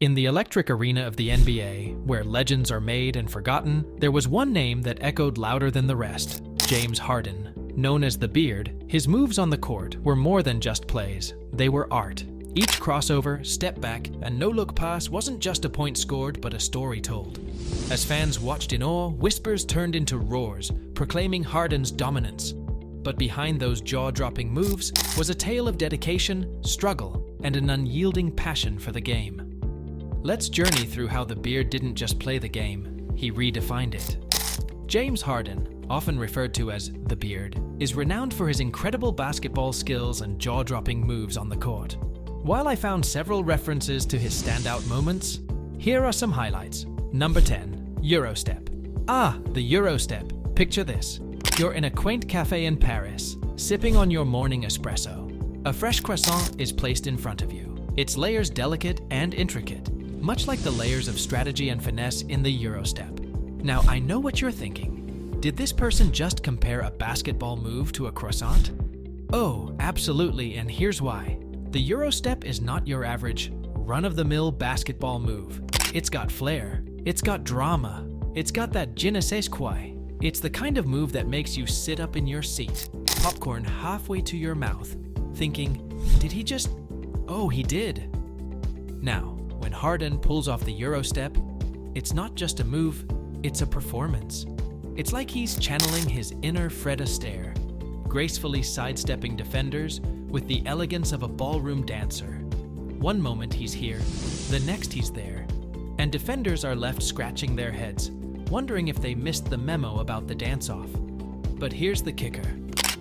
In the electric arena of the NBA, where legends are made and forgotten, there was one name that echoed louder than the rest: James Harden. Known as the Beard, his moves on the court were more than just plays. They were art. Each crossover, step back, and no-look pass wasn't just a point scored, but a story told. As fans watched in awe, whispers turned into roars, proclaiming Harden's dominance. But behind those jaw-dropping moves was a tale of dedication, struggle, and an unyielding passion for the game. Let's journey through how the Beard didn't just play the game, he redefined it. James Harden, often referred to as the Beard, is renowned for his incredible basketball skills and jaw-dropping moves on the court. While I found several references to his standout moments, here are some highlights. Number 10. Eurostep. The Eurostep. Picture this. You're in a quaint cafe in Paris, sipping on your morning espresso. A fresh croissant is placed in front of you. Its layers delicate and intricate, much like the layers of strategy and finesse in the Eurostep. Now, I know what you're thinking. Did this person just compare a basketball move to a croissant? Oh, absolutely, and here's why. The Eurostep is not your average, run-of-the-mill basketball move. It's got flair, it's got drama, it's got that je ne sais quoi. It's the kind of move that makes you sit up in your seat, popcorn halfway to your mouth, thinking, did he just... Oh, he did. Now, when Harden pulls off the Eurostep, it's not just a move, it's a performance. It's like he's channeling his inner Fred Astaire, gracefully sidestepping defenders with the elegance of a ballroom dancer. One moment he's here, the next he's there, and defenders are left scratching their heads, wondering if they missed the memo about the dance-off. But here's the kicker.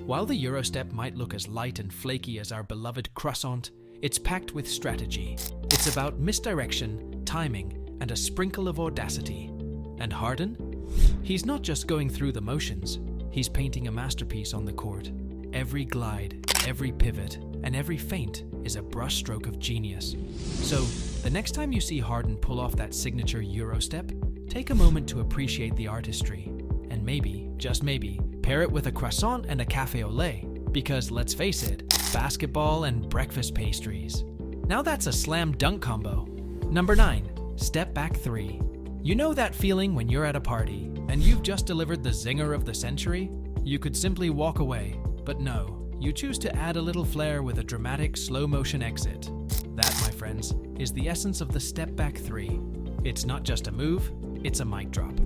While the Eurostep might look as light and flaky as our beloved croissant, it's packed with strategy. It's about misdirection, timing, and a sprinkle of audacity. And Harden? He's not just going through the motions. He's painting a masterpiece on the court. Every glide, every pivot, and every feint is a brushstroke of genius. So, the next time you see Harden pull off that signature Eurostep, take a moment to appreciate the artistry. And maybe, just maybe, pair it with a croissant and a café au lait. Because, let's face it, basketball and breakfast pastries. Now that's a slam dunk combo. Number 9. Step back 3. You know that feeling when you're at a party, and you've just delivered the zinger of the century? You could simply walk away. But no, you choose to add a little flair with a dramatic slow-motion exit. That, my friends, is the essence of the Step Back 3. It's not just a move, it's a mic drop.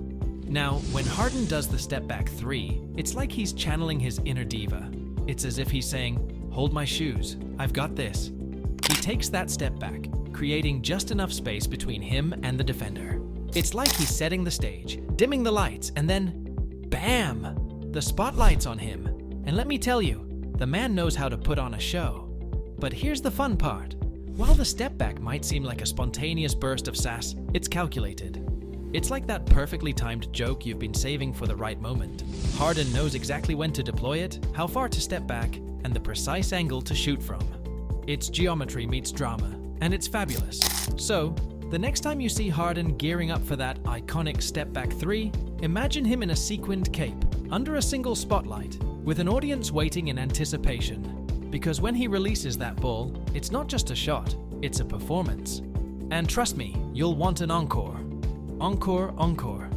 Now, when Harden does the Step Back 3, it's like he's channeling his inner diva. It's as if he's saying, hold my shoes, I've got this. He takes that step back, creating just enough space between him and the defender. It's like he's setting the stage, dimming the lights, and then, bam! The spotlight's on him. And let me tell you, the man knows how to put on a show. But here's the fun part. While the step back might seem like a spontaneous burst of sass, it's calculated. It's like that perfectly timed joke you've been saving for the right moment. Harden knows exactly when to deploy it, how far to step back, and the precise angle to shoot from. It's geometry meets drama, and it's fabulous. So, the next time you see Harden gearing up for that iconic Step Back 3, imagine him in a sequined cape, under a single spotlight, with an audience waiting in anticipation. Because when he releases that ball, it's not just a shot, it's a performance. And trust me, you'll want an encore. Encore, encore.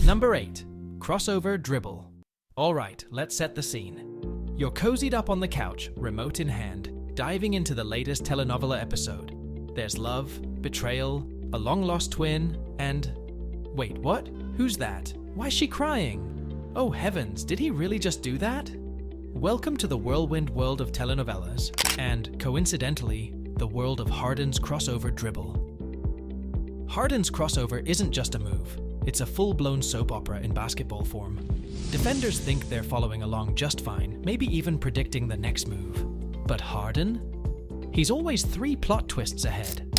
Number 8. Crossover dribble. Alright, let's set the scene. You're cozied up on the couch, remote in hand, diving into the latest telenovela episode. There's love, betrayal, a long-lost twin, and... Wait, what? Who's that? Why's she crying? Oh heavens, did he really just do that? Welcome to the whirlwind world of telenovelas, and, coincidentally, the world of Harden's crossover dribble. Harden's crossover isn't just a move, it's a full-blown soap opera in basketball form. Defenders think they're following along just fine, maybe even predicting the next move. But Harden? He's always 3 plot twists ahead.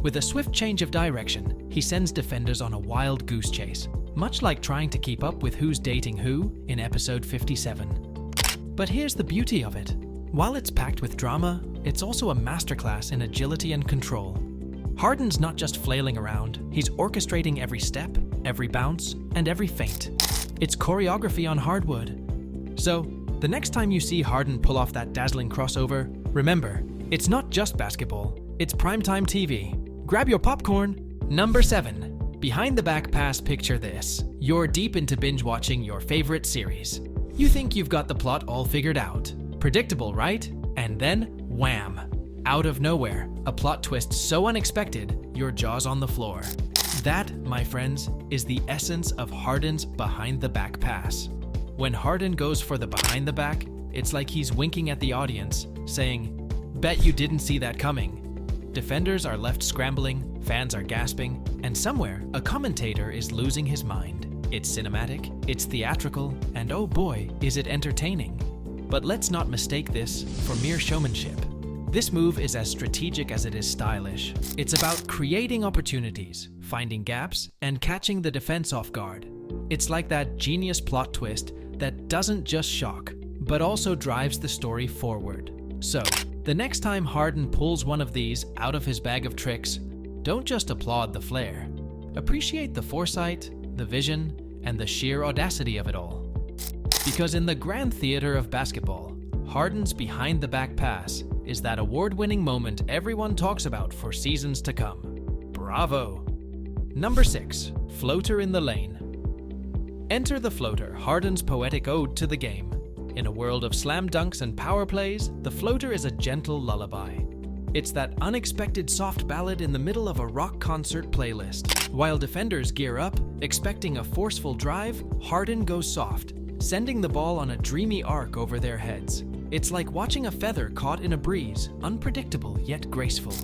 With a swift change of direction, he sends defenders on a wild goose chase, much like trying to keep up with Who's Dating Who in episode 57. But here's the beauty of it. While it's packed with drama, it's also a masterclass in agility and control. Harden's not just flailing around, he's orchestrating every step, every bounce, and every feint. It's choreography on hardwood. So, the next time you see Harden pull off that dazzling crossover, remember, it's not just basketball, it's primetime TV. Grab your popcorn. Number 7. Behind the back pass, picture this. You're deep into binge watching your favorite series. You think you've got the plot all figured out. Predictable, right? And then, wham! Out of nowhere, a plot twist so unexpected, your jaw's on the floor. That, my friends, is the essence of Harden's behind the back pass. When Harden goes for the behind the back, it's like he's winking at the audience, saying, "Bet you didn't see that coming." Defenders are left scrambling, fans are gasping, and somewhere, a commentator is losing his mind. It's cinematic, it's theatrical, and oh boy, is it entertaining. But let's not mistake this for mere showmanship. This move is as strategic as it is stylish. It's about creating opportunities, finding gaps, and catching the defense off guard. It's like that genius plot twist that doesn't just shock, but also drives the story forward. So, the next time Harden pulls one of these out of his bag of tricks, don't just applaud the flair. Appreciate the foresight, the vision, and the sheer audacity of it all. Because in the grand theater of basketball, Harden's behind the back pass is that award-winning moment everyone talks about for seasons to come. Bravo! Number 6. Floater in the lane. Enter the floater, Harden's poetic ode to the game. In a world of slam dunks and power plays, the floater is a gentle lullaby. It's that unexpected soft ballad in the middle of a rock concert playlist. While defenders gear up, expecting a forceful drive, Harden goes soft, sending the ball on a dreamy arc over their heads. It's like watching a feather caught in a breeze, unpredictable yet graceful.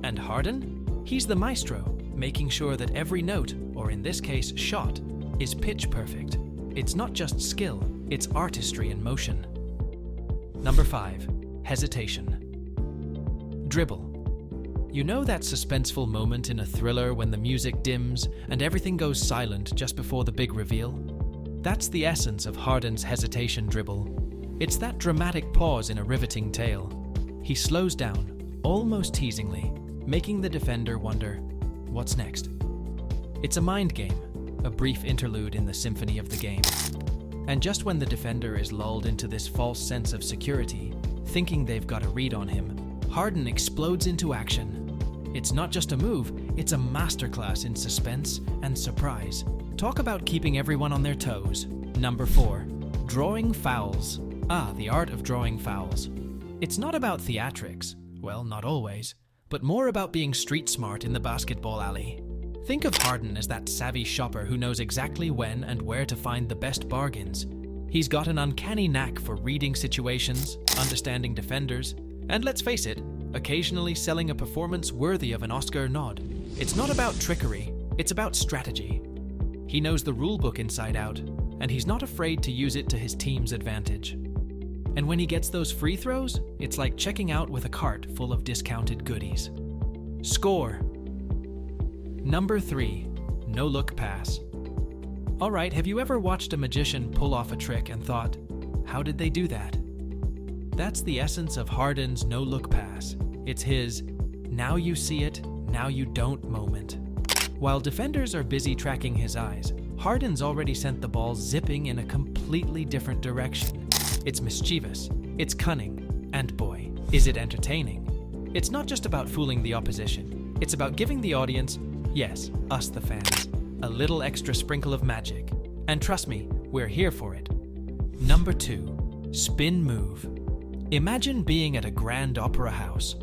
And Harden? He's the maestro, making sure that every note, or in this case shot, is pitch perfect. It's not just skill, it's artistry in motion. Number 5. Hesitation. Dribble. You know that suspenseful moment in a thriller when the music dims and everything goes silent just before the big reveal? That's the essence of Harden's hesitation dribble. It's that dramatic pause in a riveting tale. He slows down, almost teasingly, making the defender wonder, what's next? It's a mind game, a brief interlude in the symphony of the game. And just when the defender is lulled into this false sense of security, thinking they've got a read on him, Harden explodes into action. It's not just a move, it's a masterclass in suspense and surprise. Talk about keeping everyone on their toes. Number 4. Drawing fouls. The art of drawing fouls. It's not about theatrics, well, not always, but more about being street smart in the basketball alley. Think of Harden as that savvy shopper who knows exactly when and where to find the best bargains. He's got an uncanny knack for reading situations, understanding defenders, and let's face it, occasionally selling a performance worthy of an Oscar nod. It's not about trickery, it's about strategy. He knows the rulebook inside out, and he's not afraid to use it to his team's advantage. And when he gets those free throws, it's like checking out with a cart full of discounted goodies. Score! Number 3. No-look pass. Alright, have you ever watched a magician pull off a trick and thought, how did they do that? That's the essence of Harden's no-look pass. It's his, now you see it, now you don't moment. While defenders are busy tracking his eyes, Harden's already sent the ball zipping in a completely different direction. It's mischievous, it's cunning, and boy, is it entertaining. It's not just about fooling the opposition, it's about giving the audience, yes, us the fans, a little extra sprinkle of magic. And trust me, we're here for it. Number 2. Spin move. Imagine being at a grand opera house.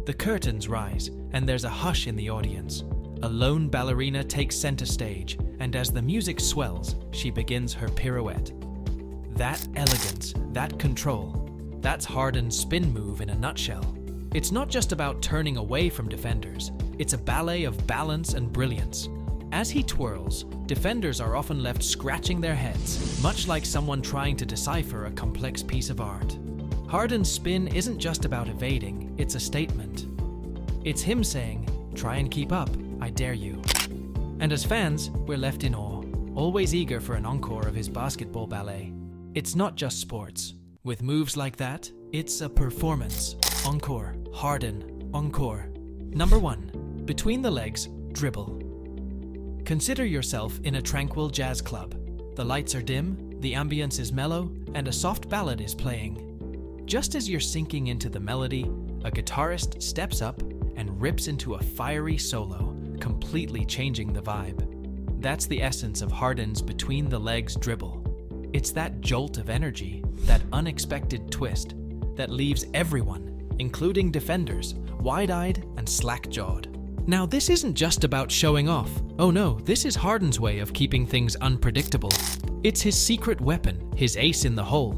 The curtains rise, and there's a hush in the audience. A lone ballerina takes center stage, and as the music swells, she begins her pirouette. That elegance, that control, that's Harden's spin move in a nutshell. It's not just about turning away from defenders, it's a ballet of balance and brilliance. As he twirls, defenders are often left scratching their heads, much like someone trying to decipher a complex piece of art. Harden's spin isn't just about evading, it's a statement. It's him saying, try and keep up, I dare you. And as fans, we're left in awe, always eager for an encore of his basketball ballet. It's not just sports. With moves like that, it's a performance. Encore, Harden, encore. Number 1. Between the legs, dribble. Consider yourself in a tranquil jazz club. The lights are dim, the ambience is mellow, and a soft ballad is playing. Just as you're sinking into the melody, a guitarist steps up and rips into a fiery solo, completely changing the vibe. That's the essence of Harden's between-the-legs dribble. It's that jolt of energy, that unexpected twist, that leaves everyone, including defenders, wide-eyed and slack-jawed. Now, this isn't just about showing off. Oh no, this is Harden's way of keeping things unpredictable. It's his secret weapon, his ace in the hole.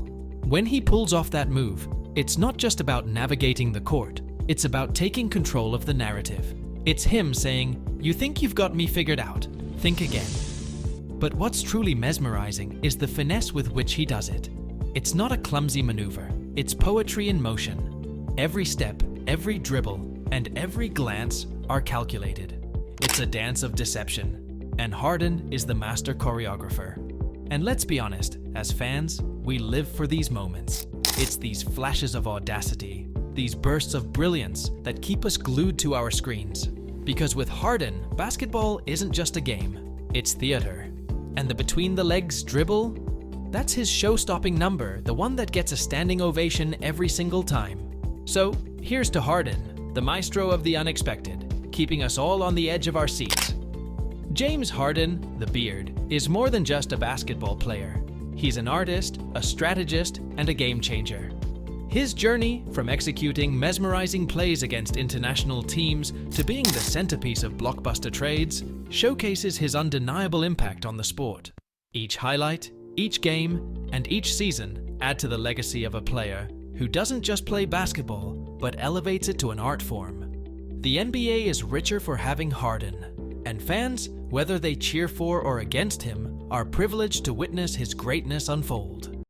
When he pulls off that move, it's not just about navigating the court, it's about taking control of the narrative. It's him saying, "You think you've got me figured out? Think again." But what's truly mesmerizing is the finesse with which he does it. It's not a clumsy maneuver, it's poetry in motion. Every step, every dribble, and every glance are calculated. It's a dance of deception, and Harden is the master choreographer. And let's be honest, as fans, we live for these moments. It's these flashes of audacity, these bursts of brilliance that keep us glued to our screens. Because with Harden, basketball isn't just a game, it's theater. And the between-the-legs dribble? That's his show-stopping number, the one that gets a standing ovation every single time. So, here's to Harden, the maestro of the unexpected, keeping us all on the edge of our seats. James Harden, the Beard, is more than just a basketball player. He's an artist, a strategist, and a game changer. His journey, from executing mesmerizing plays against international teams to being the centerpiece of blockbuster trades, showcases his undeniable impact on the sport. Each highlight, each game, and each season add to the legacy of a player who doesn't just play basketball, but elevates it to an art form. The NBA is richer for having Harden, and fans, whether they cheer for or against him, are privileged to witness his greatness unfold.